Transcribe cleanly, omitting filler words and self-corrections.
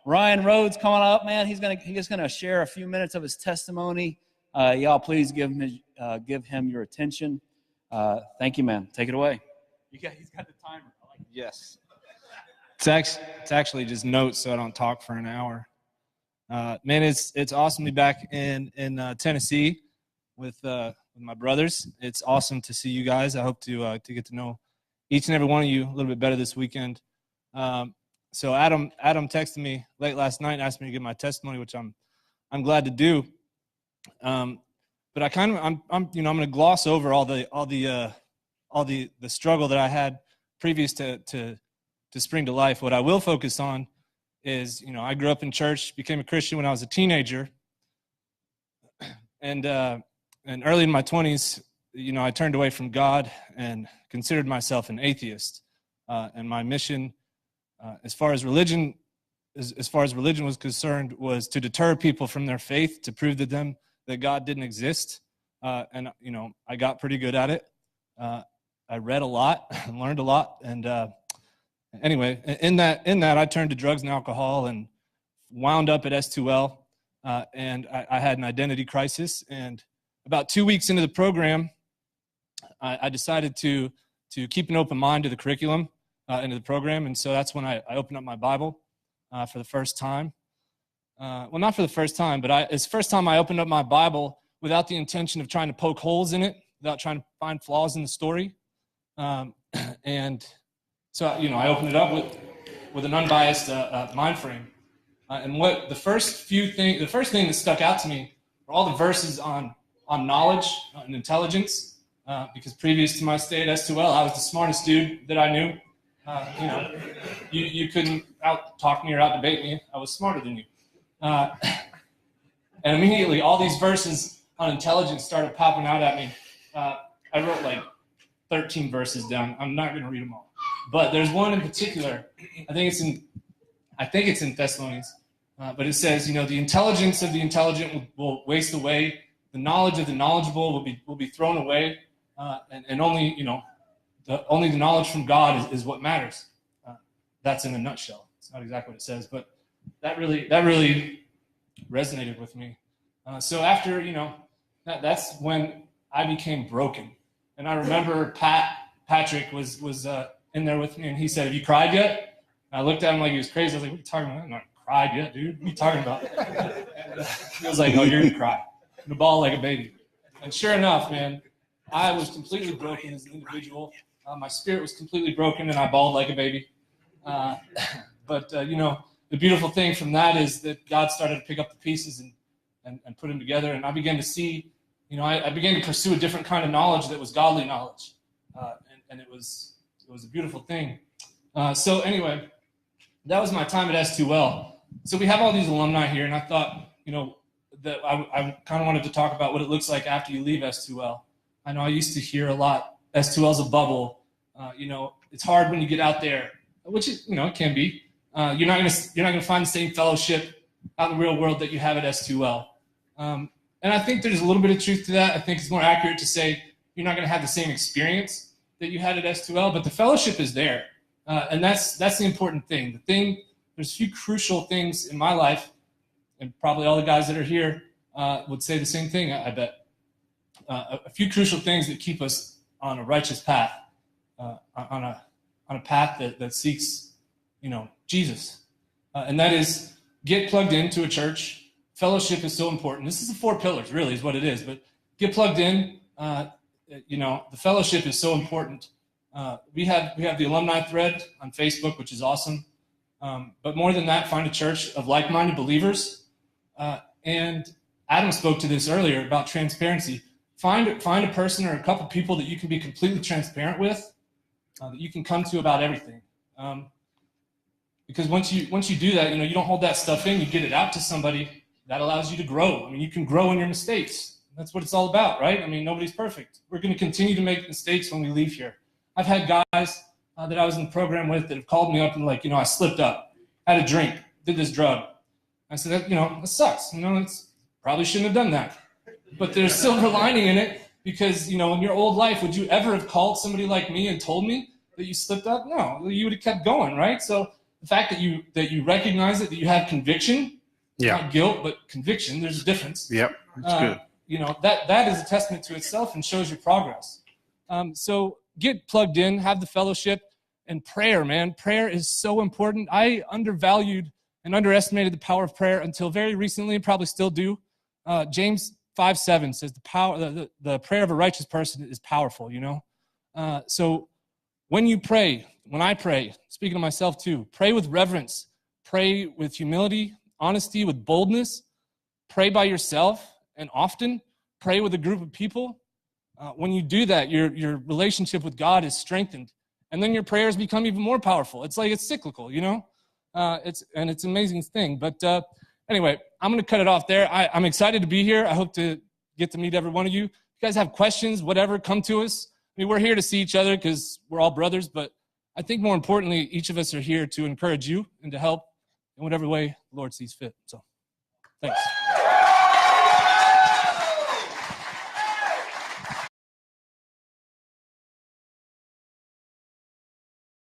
Ryan Rhoades coming up, man. He's just gonna share a few minutes of his testimony. Y'all, please give him your attention. Thank you, man. Take it away. He's got the timer. I like it. Yes. It's actually just notes so I don't talk for an hour. Man, it's awesome to be back in Tennessee with my brothers. It's awesome to see you guys. I hope to get to know each and every one of you a little bit better this weekend. So Adam texted me late last night and asked me to give my testimony, which I'm glad to do. But I'm going to gloss over all the struggle that I had previous to Spring to Life. What I will focus on is, I grew up in church, became a Christian when I was a teenager, and early in my 20s, I turned away from God and considered myself an atheist. And my mission, as far as religion was concerned, was to deter people from their faith, to prove to them that God didn't exist. And I got pretty good at it. I read a lot, learned a lot, and anyway, in that I turned to drugs and alcohol and wound up at S2L, and I had an identity crisis. And about 2 weeks into the program, I decided to keep an open mind to the curriculum, into the program, and so that's when I opened up my Bible for the first time. Well, not for the first time, but it's the first time I opened up my Bible without the intention of trying to poke holes in it, without trying to find flaws in the story. And so, I opened it up with an unbiased mind frame. And what the first thing that stuck out to me were all the verses on knowledge and intelligence. Because previous to my stay at S2L, I was the smartest dude that I knew. You couldn't out-talk me or out-debate me. I was smarter than you. And immediately, all these verses on intelligence started popping out at me. I wrote like 13 verses down. I'm not going to read them all. But there's one in particular. I think it's in Thessalonians. But it says, the intelligence of the intelligent will waste away. The knowledge of the knowledgeable will be thrown away. And only, only the knowledge from God is what matters. That's in a nutshell. It's not exactly what it says, but that really resonated with me. So after, that's when I became broken. And I remember Patrick was in there with me, and he said, "Have you cried yet?" And I looked at him like he was crazy. I was like, "What are you talking about?" "I'm not cried yet, dude. What are you talking about?" And he was like, "Oh, you're going to cry. I'm going to bawl like a baby." And sure enough, man, I was completely broken as an individual. My spirit was completely broken, and I bawled like a baby. But the beautiful thing from that is that God started to pick up the pieces and put them together, and I began to see, I began to pursue a different kind of knowledge that was godly knowledge, and it was a beautiful thing. So anyway, that was my time at S2L. So we have all these alumni here, and I thought, that I kind of wanted to talk about what it looks like after you leave S2L. I know I used to hear a lot, S2L's a bubble. It's hard when you get out there, which it can be. You're not gonna find the same fellowship out in the real world that you have at S2L. And I think there's a little bit of truth to that. I think it's more accurate to say you're not gonna have the same experience that you had at S2L, but the fellowship is there, and that's the important thing. There's a few crucial things in my life, and probably all the guys that are here would say the same thing. I bet a few crucial things that keep us on a righteous path, on a path that seeks, Jesus, and that is get plugged into a church. Fellowship is so important. This is the 4 pillars, really, is what it is. But get plugged in. The fellowship is so important. We have the alumni thread on Facebook, which is awesome. But more than that, find a church of like-minded believers. And Adam spoke to this earlier about transparency. Find a person or a couple people that you can be completely transparent with, that you can come to about everything. Because once you do that, you don't hold that stuff in. You get it out to somebody. That allows you to grow. You can grow in your mistakes. That's what it's all about, right? Nobody's perfect. We're going to continue to make mistakes when we leave here. I've had guys that I was in the program with that have called me up and I slipped up, had a drink, did this drug. I said, that sucks. It's probably shouldn't have done that. But there's silver lining in it because, in your old life, would you ever have called somebody like me and told me that you slipped up? No, you would have kept going, right? So the fact that you recognize it, that you have conviction, Yeah. not guilt, but conviction. There's a difference. Yep. That's good. You know, that is a testament to itself and shows your progress. So get plugged in, have the fellowship, and prayer, man. Prayer is so important. I undervalued and underestimated the power of prayer until very recently, and probably still do. James 5:7 says the prayer of a righteous person is powerful, you know? So when you pray, when I pray, speaking to myself too, pray with reverence, pray with humility, honesty, with boldness, pray by yourself, and often pray with a group of people. When you do that, your relationship with God is strengthened, and then your prayers become even more powerful. It's like it's cyclical, you know? It's an amazing thing. But anyway, I'm going to cut it off there. I'm excited to be here. I hope to get to meet every one of you. If you guys have questions, whatever, come to us. I mean, we're here to see each other because we're all brothers, but I think more importantly, each of us are here to encourage you and to help in whatever way the Lord sees fit. So, thanks.